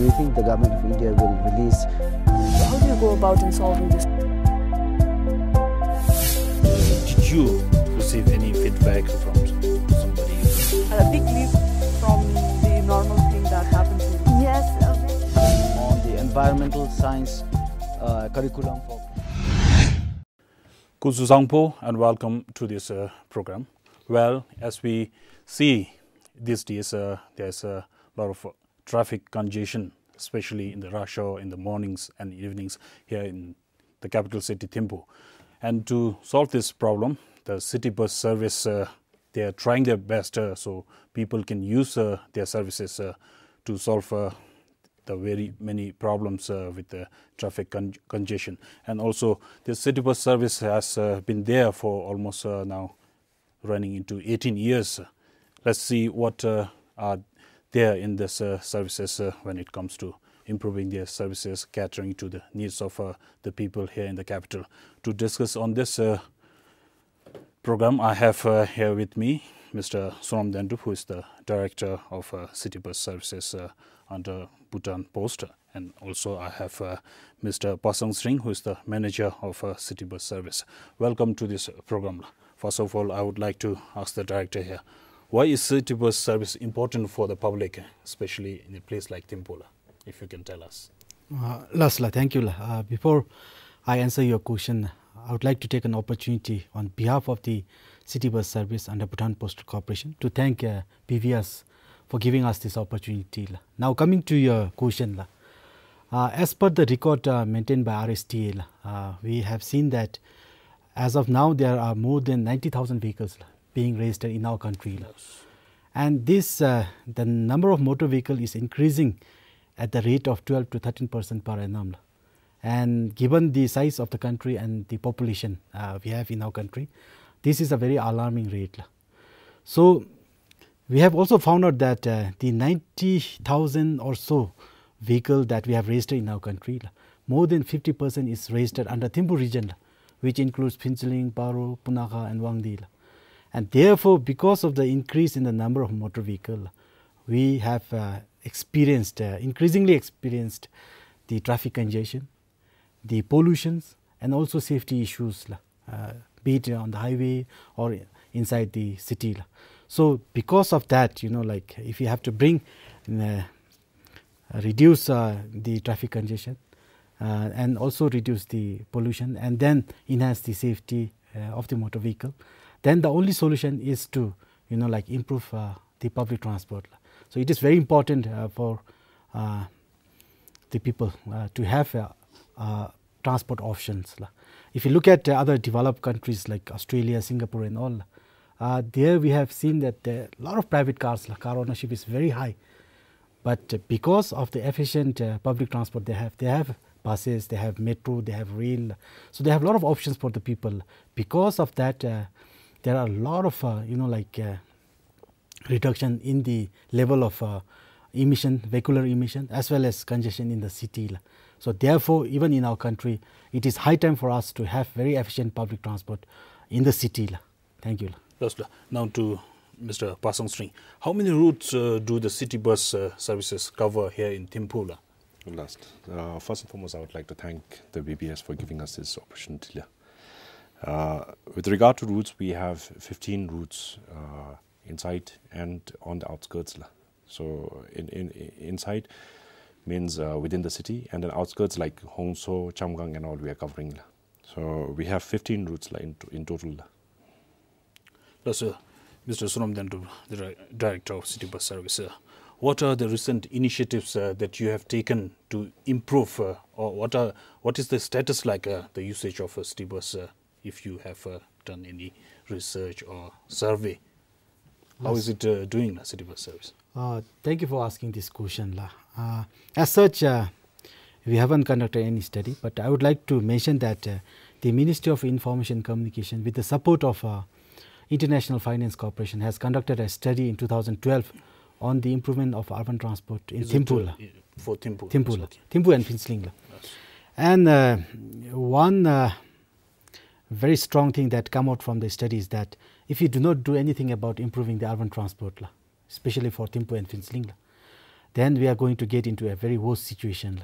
do you think the government of India will release? How do you go about in solving this? Did you receive any feedback from somebody? A big leap from the normal thing that happens. Yes. On the environmental science curriculum for. Kuzu Zangpo, and welcome to this program. Well, as we see these days, there's a lot of traffic congestion, especially in the rush hour in the mornings and evenings here in the capital city, Thimphu. And to solve this problem, the city bus service, they are trying their best so people can use their services to solve the very many problems with the traffic congestion. And also, the city bus service has been there for almost now running into 18 years. Let's see what are there in this services when it comes to improving their services, catering to the needs of the people here in the capital. To discuss on this program, I have here with me Mr. Sonam Dendu, who is the Director of City Bus Services under Bhutan Post, and also I have Mr. Pasang Sring, who is the Manager of City Bus Service. Welcome to this program. First of all, I would like to ask the Director here, why is City Bus Service important for the public, especially in a place like Thimphu, if you can tell us? Lasla, thank you. Before I answer your question, I would like to take an opportunity on behalf of the City Bus Service under Bhutan Postal Corporation to thank PVS for giving us this opportunity. Now coming to your question, as per the record maintained by RSTA, we have seen that as of now there are more than 90,000 vehicles being registered in our country. Yes. And this, the number of motor vehicles is increasing at the rate of 12 to 13% per annum. And given the size of the country and the population we have in our country, this is a very alarming rate. So we have also found out that the 90,000 or so vehicle that we have registered in our country, more than 50% is registered under Thimphu region, which includes Phinchiling, Paro, Punakha and Wangdi. And therefore, because of the increase in the number of motor vehicles, we have increasingly experienced the traffic congestion, the pollutions, and also safety issues, be it on the highway or inside the city. So because of that, if you have to reduce the traffic congestion and also reduce the pollution and then enhance the safety of the motor vehicle, then the only solution is to improve the public transport. So it is very important for the people to have transport options. If you look at other developed countries like Australia, Singapore and all, there we have seen that a lot of private cars, car ownership is very high. But because of the efficient public transport they have buses, they have metro, they have rail. So they have a lot of options for the people. Because of that, there are a lot of reduction in the level of vehicular emission, as well as congestion in the city. So therefore, even in our country, it is high time for us to have very efficient public transport in the city. Thank you. Now to Mr. Pasang Sring, how many routes do the city bus services cover here in Thimphu? First and foremost, I would like to thank the BBS for giving us this opportunity. With regard to routes, we have 15 routes inside and on the outskirts. So inside means within the city, and then outskirts like Hongso, Chamgang and all we are covering. So we have 15 routes in total. Mr. Sonam Dendu, the Director of City Bus Service, what are the recent initiatives that you have taken to improve, or what is the status like the usage of a city bus, if you have done any research or survey? How is it doing, the City Bus Service? Thank you for asking this question. As such, we haven't conducted any study, but I would like to mention that the Ministry of Information and Communication, with the support of International Finance Corporation, has conducted a study in 2012 on the improvement of urban transport in Thimphu. For Thimphu? Thimphu and Phinchiling. Yes. And one very strong thing that come out from the study is that if you do not do anything about improving the urban transport, especially for Thimphu and Phinchiling, then we are going to get into a very worse situation.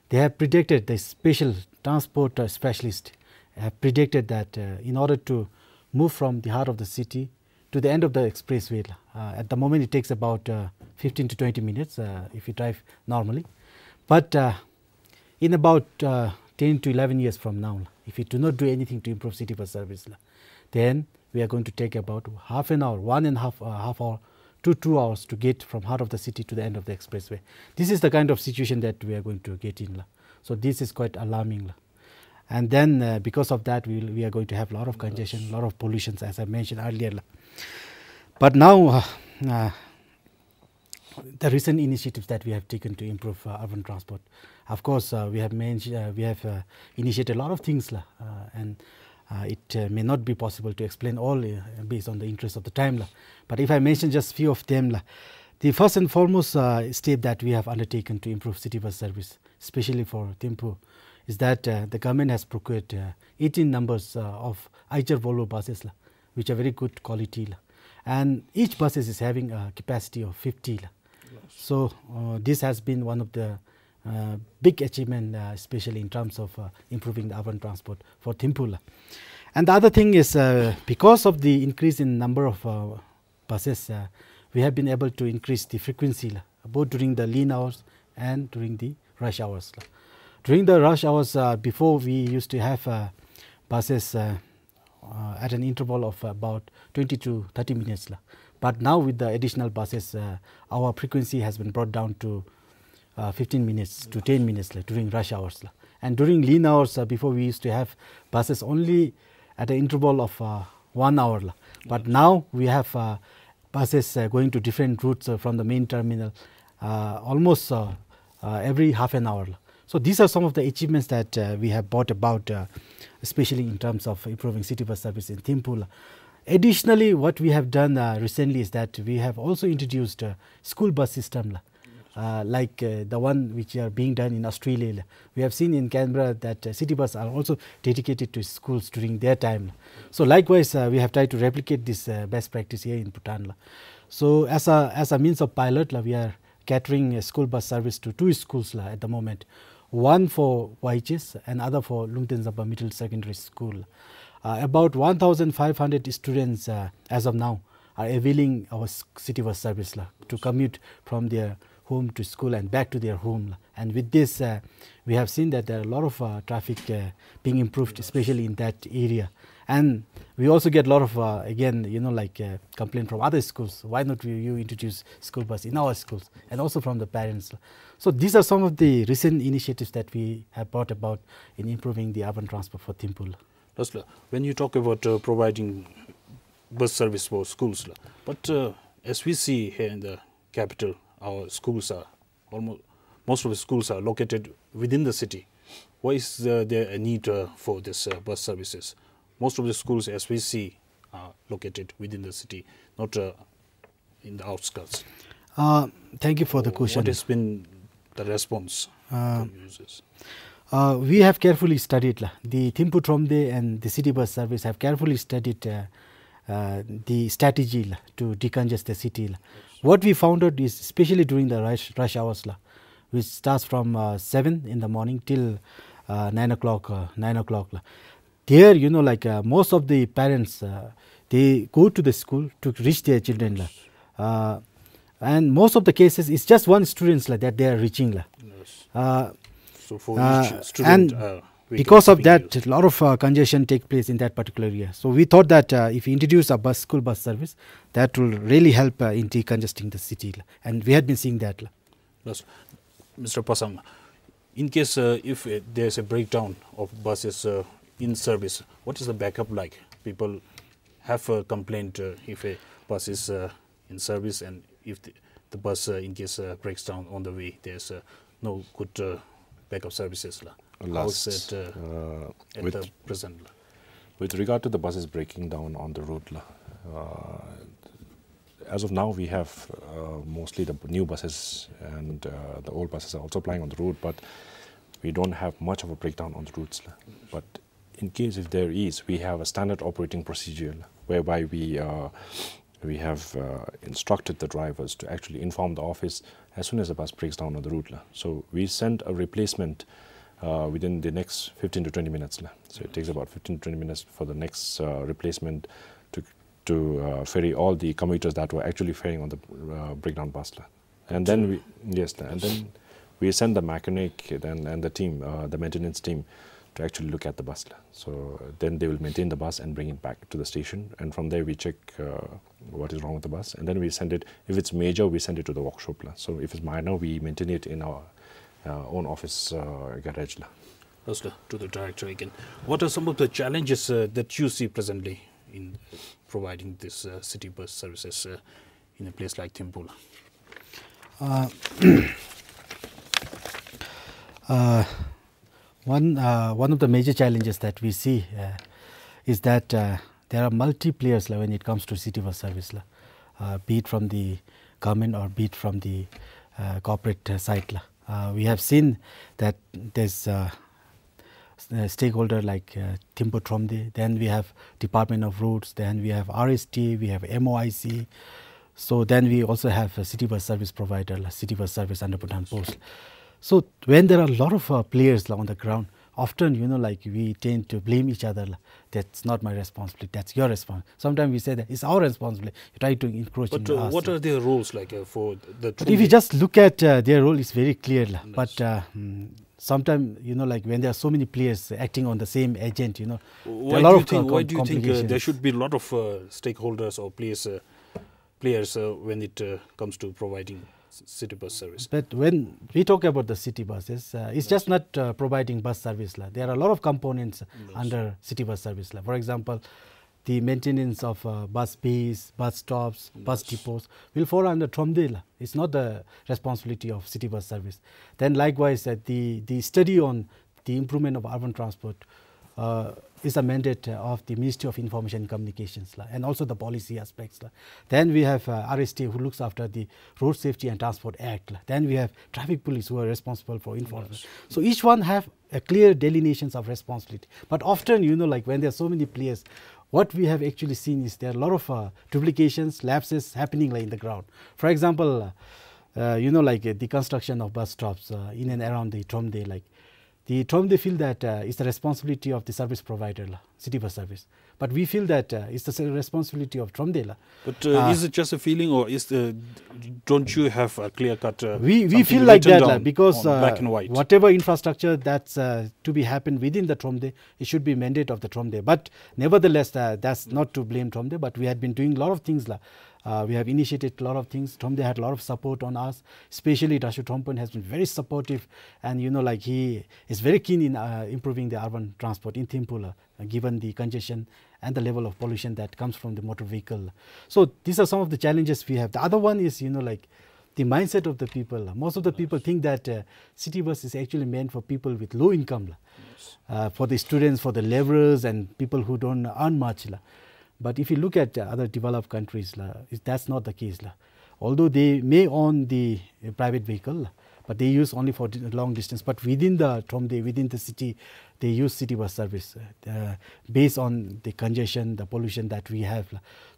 They have predicted, the special transport specialist have predicted that in order to move from the heart of the city to the end of the expressway, at the moment it takes about 15 to 20 minutes if you drive normally. But in about 10 to 11 years from now, if we do not do anything to improve city bus service, then we are going to take about half an hour, 1.5 hour to 2 hours to get from heart of the city to the end of the expressway. This is the kind of situation that we are going to get in. So this is quite alarming. And then because of that, we are going to have a lot of congestion, a lot of pollution, as I mentioned earlier. But now, the recent initiatives that we have taken to improve urban transport, of course, we have initiated a lot of things, and it may not be possible to explain all based on the interest of the time. But if I mention just few of them, the first and foremost step that we have undertaken to improve city bus service, especially for Thimphu, is that the government has procured 18 numbers of Eicher Volvo buses, which are very good quality. And each bus is having a capacity of 50. So this has been one of the big achievement, especially in terms of improving the urban transport for Thimphu. And the other thing is because of the increase in number of buses, we have been able to increase the frequency both during the lean hours and during the rush hours. During the rush hours, before we used to have buses at an interval of about 20 to 30 minutes. But now with the additional buses, our frequency has been brought down to 15 minutes to 10 minutes during rush hours. And during lean hours, before we used to have buses only at an interval of 1 hour. But now we have buses going to different routes from the main terminal almost every half an hour. So these are some of the achievements that we have brought about, especially in terms of improving city bus service in Thimphu. Additionally, what we have done recently is that we have also introduced a school bus system, like the one which are being done in Australia. We have seen in Canberra that city bus are also dedicated to schools during their time. So likewise, we have tried to replicate this best practice here in Bhutan. So as a means of pilot, we are catering a school bus service to 2 schools at the moment. One for YHS and other for Lungten Zaba Middle Secondary School. About 1,500 students as of now are availing our city bus service to commute from their home to school and back to their home. And with this, we have seen that there are a lot of traffic being improved, especially in that area. And we also get a lot of, again, complaint from other schools. Why not you introduce school bus in our schools? And also from the parents. So these are some of the recent initiatives that we have brought about in improving the urban transport for Thimphu. When you talk about providing bus service for schools, but as we see here in the capital, our schools are most of the schools are located within the city. Why is there a need for this bus services? Most of the schools, as we see, are located within the city, not in the outskirts. Thank you for the question. What has been the response from users? We have carefully studied, the Thimphu Tromde and the city bus service have carefully studied the strategy to decongest the city. What we found out is, especially during the rush hours, which starts from 7 in the morning till 9 o'clock. There, most of the parents, they go to the school to reach their children. And most of the cases, it's just one student that they are reaching. Yes. So for each student, and because of that, a lot of congestion takes place in that particular area. So we thought that if we introduce a school bus service, that will really help in decongesting the city. And we had been seeing that. Yes. Mr. Pasang, in case if there's a breakdown of buses in service, what is the backup like? People have a complaint if a bus is in service, and if the bus in case breaks down on the way, there's no good backup services. How is it at the present? With regard to the buses breaking down on the route, as of now we have mostly the new buses, and the old buses are also plying on the route, but we don't have much of a breakdown on the routes. But in case if there is, we have a standard operating procedure whereby we we have instructed the drivers to actually inform the office as soon as the bus breaks down on the route. So we send a replacement within the next 15 to 20 minutes. So it takes about 15 to 20 minutes for the next replacement to ferry all the commuters that were actually ferrying on the breakdown bus. And then we send the mechanic and the team, the maintenance team, to actually look at the bus. So then they will maintain the bus and bring it back to the station, and from there we check what is wrong with the bus, and then we send it. If it's major, we send it to the workshop. So if it's minor, we maintain it in our own office garage. To the director again, what are some of the challenges that you see presently in providing this city bus services in a place like Thimphu? One of the major challenges that we see is that there are multi players when it comes to city bus service, be it from the government or be it from the corporate side. We have seen that there's a stakeholder like Thimphu Tromde, then we have Department of Roads, then we have RST, we have MOIC. So then we also have a city bus service provider, city bus service under Bhutan Post. So when there are a lot of players on the ground, often we tend to blame each other. That's not my responsibility. That's your responsibility. Sometimes we say that it's our responsibility. You try to encroach. But in what are their roles like for the? But if you just look at their role, it's very clear. But sometimes when there are so many players acting on the same agent, there are a lot of why do you think there should be a lot of stakeholders or players when it comes to providing city bus service? But when we talk about the city buses, it's just not providing bus service. There are a lot of components under city bus service. For example, the maintenance of bus bays, bus stops, bus depots will fall under Tromde. It's not the responsibility of city bus service. Then likewise, the study on the improvement of urban transport is a mandate of the Ministry of Information and Communications and also the policy aspects. Then we have RST who looks after the Road Safety and Transport Act. Then we have traffic police who are responsible for enforcement. So each one have a clear delineations of responsibility. But often, when there are so many players, what we have actually seen is there are a lot of duplications, lapses happening in the ground. For example, the construction of bus stops in and around the Tromde, the Tromde feel that it's the responsibility of the service provider, city bus service. But we feel that it's the responsibility of Tromde. But is it just a feeling, or don't you have a clear cut? We feel like that because black and white. Whatever infrastructure that's to be happen within the Tromde, it should be mandate of the Tromde. But nevertheless, that's not to blame Tromde. But we had been doing a lot of things. We have initiated a lot of things. Tromde had a lot of support on us, especially Dashu Thompon has been very supportive, and he is very keen in improving the urban transport in Thimphu, given the congestion and the level of pollution that comes from the motor vehicle. So these are some of the challenges we have. The other one is the mindset of the people. Most of the people think that city bus is actually meant for people with low income, for the students, for the laborers and people who don't earn much. But if you look at other developed countries, that's not the case. Although they may own the private vehicle, but they use only for long distance. But within the Tromde, within the city, they use city bus service based on the congestion, the pollution that we have.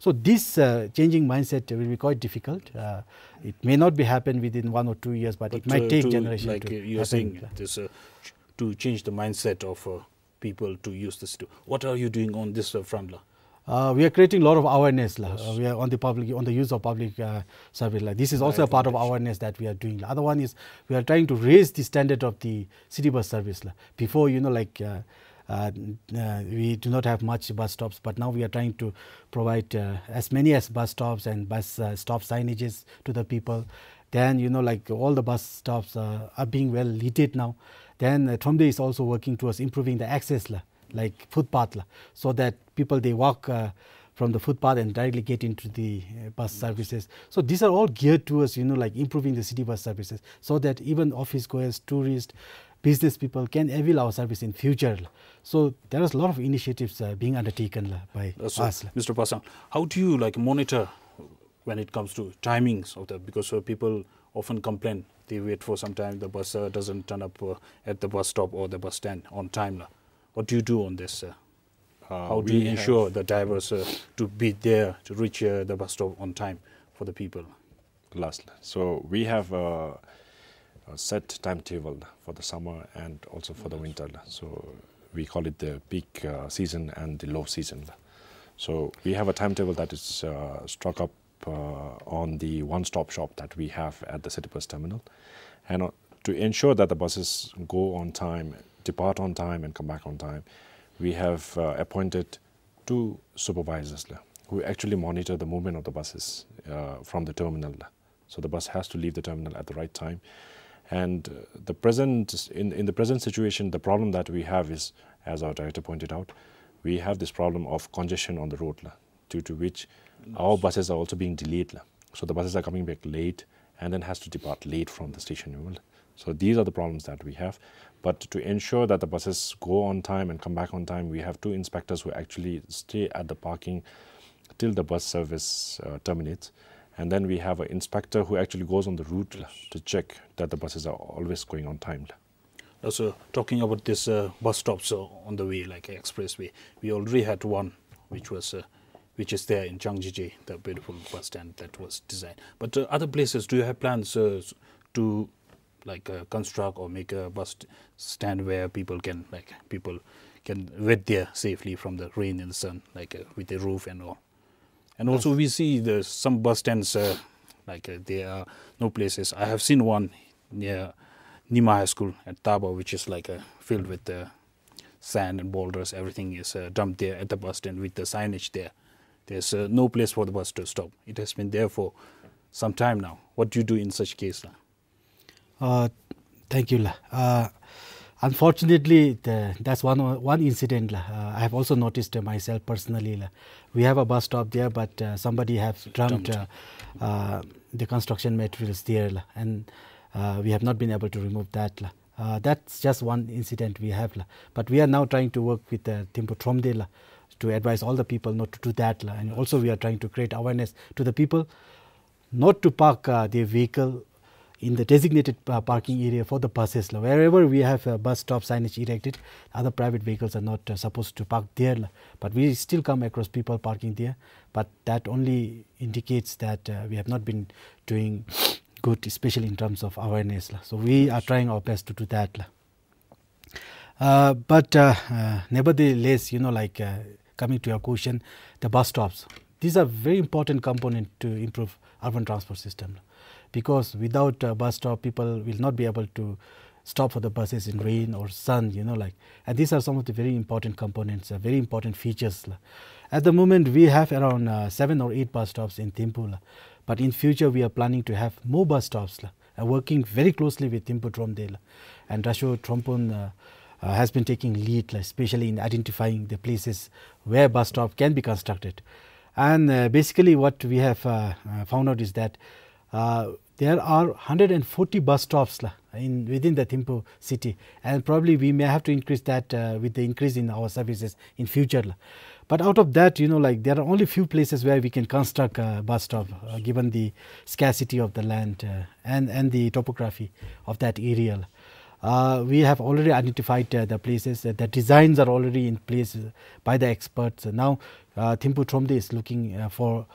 So this changing mindset will be quite difficult. It may not be happen within 1 or 2 years, but it might take generations. Like you're saying, this to change the mindset of people to use this. What are you doing on this front? We are creating a lot of awareness. We are on the use of public service. This is also a part of awareness that we are doing. The other one is we are trying to raise the standard of the city bus service. Before, we do not have much bus stops, but now we are trying to provide as many as bus stops and bus stop signages to the people. Then, all the bus stops are being well lighted now. Then Tromde is also working towards improving the access, like footpath, so that people they walk from the footpath and directly get into the bus services. So these are all geared towards improving the city bus services, so that even office goers, tourists, business people can avail our service in future. So there is a lot of initiatives being undertaken by us. Mr. Pasang, how do you monitor when it comes to timings of that? Because people often complain they wait for some time, the bus doesn't turn up at the bus stop or the bus stand on time. What do you do on this? How do you ensure the drivers to be there to reach the bus stop on time for the people? Lastly, so we have a set timetable for the summer and also for the winter. So we call it the peak season and the low season. So we have a timetable that is struck up on the one-stop shop that we have at the city bus terminal, and to ensure that the buses go on time, depart on time and come back on time, we have appointed 2 supervisors who actually monitor the movement of the buses from the terminal. So the bus has to leave the terminal at the right time. And in the present situation, the problem that we have is, as our director pointed out, we have this problem of congestion on the road, due to which our buses are also being delayed. So the buses are coming back late and then has to depart late from the station. So these are the problems that we have. But to ensure that the buses go on time and come back on time, we have 2 inspectors who actually stay at the parking till the bus service terminates. And then we have an inspector who actually goes on the route to check that the buses are always going on time. Also, talking about this bus stops on the way, like expressway, we already had one which is there in Changjiji, the beautiful bus stand that was designed. But other places, do you have plans to construct or make a bus stand where people can wait there safely from the rain and the sun, with a roof and all? And also we see some bus stands there are no places. I have seen one near Nima High School at Taba, which is filled with sand and boulders. Everything is dumped there at the bus stand with the signage there. There's no place for the bus to stop. It has been there for some time now. What do you do in such case? Thank you. Unfortunately, that's one incident. I have also noticed myself personally. We have a bus stop there, but somebody has dumped the construction materials there, and we have not been able to remove that. That's just one incident we have. But we are now trying to work with Thimphu Tromde to advise all the people not to do that. And also we are trying to create awareness to the people not to park their vehicle in the designated parking area for the buses. Wherever we have a bus stop signage erected, other private vehicles are not supposed to park there. But we still come across people parking there. But that only indicates that we have not been doing good, especially in terms of awareness. So we are trying our best to do that. But nevertheless, coming to your question, the bus stops, these are very important component to improve urban transport system. Because without a bus stop, people will not be able to stop for the buses in rain or sun, and these are some of the very important components, very important features. At the moment, we have around 7 or 8 bus stops in Thimphu, but in future we are planning to have more bus stops, working very closely with Thimphu Tromde, and Rasho Trompon has been taking lead, especially in identifying the places where bus stop can be constructed. And basically what we have found out is that there are 140 bus stops within the Thimphu city, and probably we may have to increase that with the increase in our services in future. But out of that, there are only few places where we can construct a bus stop, given the scarcity of the land and the topography of that area. We have already identified the places. The designs are already in place by the experts. Now, Thimphu Tromde is looking for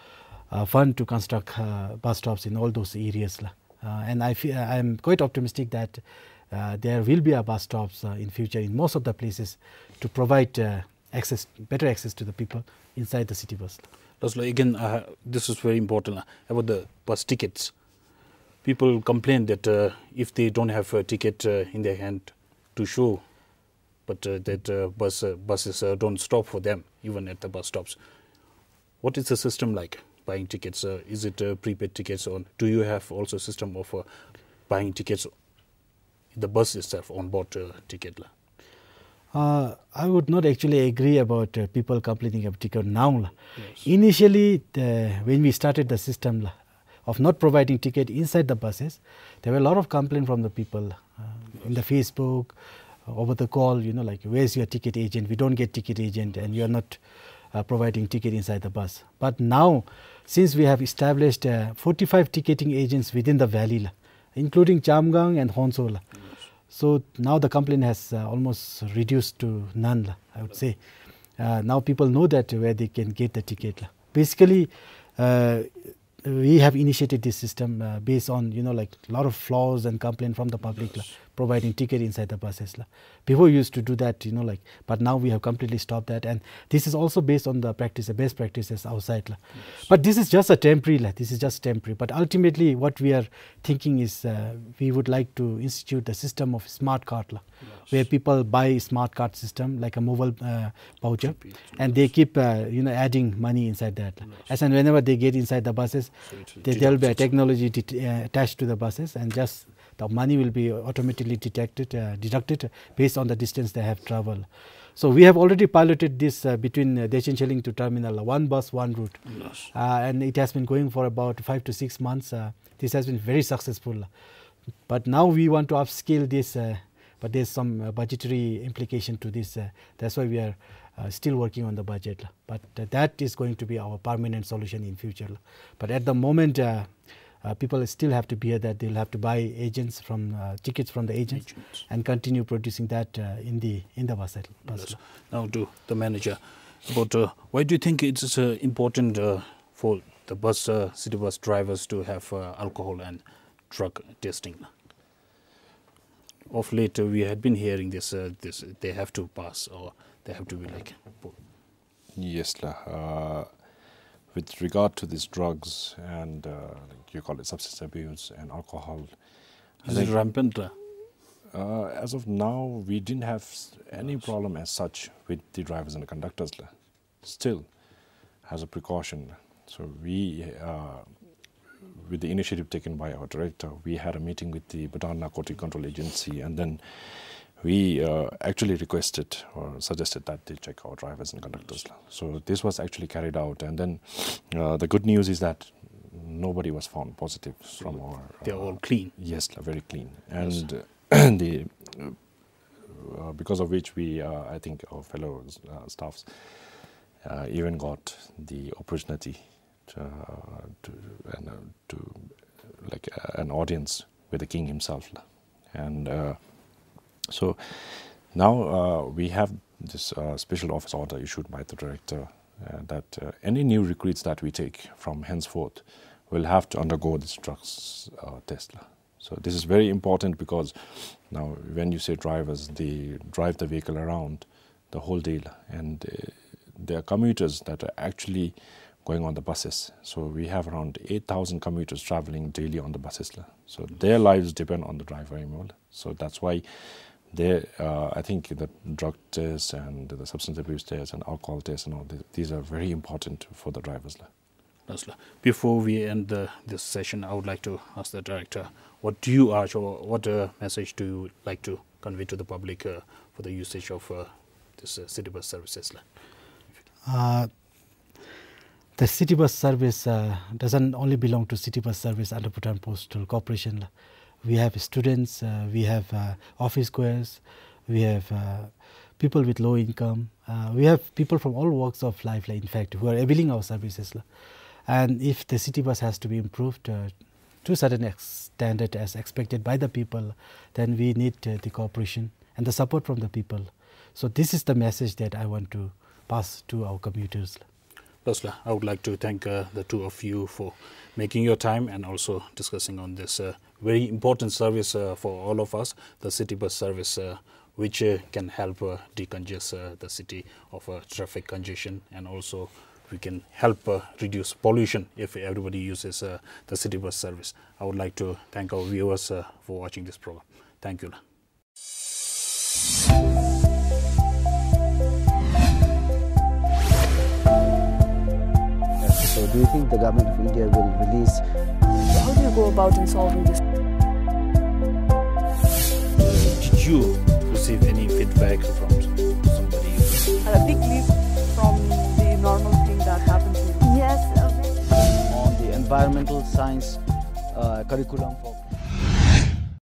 fund to construct bus stops in all those areas. And I am quite optimistic that there will be a bus stops in future in most of the places to provide better access to the people inside the city bus. Laszlo, again, this is very important about the bus tickets. People complain that if they don't have a ticket in their hand to show, but that buses don't stop for them, even at the bus stops. What is the system like? Buying tickets, is it prepaid tickets, or do you have also a system of buying tickets, the bus itself, on board ticket? I would not actually agree about people complaining about ticket now. Yes. Initially, when we started the system of not providing ticket inside the buses, there were a lot of complaints from the people in the Facebook, over the call, where's your ticket agent? We don't get ticket agent, and you are not providing ticket inside the bus. But now, since we have established 45 ticketing agents within the valley, including Chamgang and Honso, so now the complaint has almost reduced to none, I would say. now people know that where they can get the ticket. Basically, we have initiated this system based on like a lot of flaws and complaint from the public, providing ticket inside the buses. Before we used to do that, but now we have completely stopped that, and this is also based on the best practices outside. But this is just a temporary. This is just temporary. But ultimately, what we are thinking is we would like to institute the system of smart card, where people buy smart card system like a mobile voucher, and they keep adding money inside that. As and whenever they get inside the buses, there will be a technology attached to the buses, and just the money will be automatically deducted based on the distance they have traveled. So we have already piloted this between Dechencheling to Terminal, one bus, one route, and it has been going for about 5 to 6 months. This has been very successful, but now we want to upscale this. But there's some budgetary implication to this. That's why we are still working on the budget. But that is going to be our permanent solution in future. But at the moment, people still have to bear that. They'll have to buy agents from tickets from the agents and continue producing that in the bus. Yes. Now to the manager, but why do you think it's important for the city bus drivers to have alcohol and drug testing? Of late, we had been hearing this they have to pass, or they have to be like. Yes, with regard to these drugs and you call it substance abuse and alcohol, Is it rampant? As of now, we didn't have any problem as such with the drivers and the conductors. Still, as a precaution, so we. With the initiative taken by our director, we had a meeting with the Bhutan Narcotic Control Agency, and then we actually requested or suggested that they check our drivers and conductors. So this was actually carried out, and then the good news is that nobody was found positive from our. They're all clean. Yes, very clean, and the because of which we, I think, our fellow staffs even got the opportunity to like an audience with the king himself, and so now we have this special office order issued by the director that any new recruits that we take from henceforth will have to undergo this drugs test. So this is very important, because now when you say drivers, they drive the vehicle around the whole day, and there are commuters that are actually going on the buses. So we have around 8,000 commuters traveling daily on the buses. So their lives depend on the driver. So that's why I think the drug tests and the substance abuse tests and alcohol tests and all these are very important for the drivers. Before we end this session, I would like to ask the director, what do you urge, or what message do you like to convey to the public for the usage of this city bus services? The city bus service doesn't only belong to city bus service under Bhutan Postal Corporation. We have students, we have office goers, we have people with low income, we have people from all walks of life, in fact, who are availing our services. And if the city bus has to be improved to a certain extent as expected by the people, then we need the cooperation and the support from the people. So this is the message that I want to pass to our commuters. I would like to thank the two of you for making your time and also discussing on this very important service for all of us, the city bus service, which can help decongest the city of traffic congestion, and also we can help reduce pollution if everybody uses the city bus service. I would like to thank our viewers for watching this program. Thank you. So do you think the government of India will release? How do you go about in solving this? Did you receive any feedback from somebody? A big leap from the normal thing that happens. On the environmental science curriculum for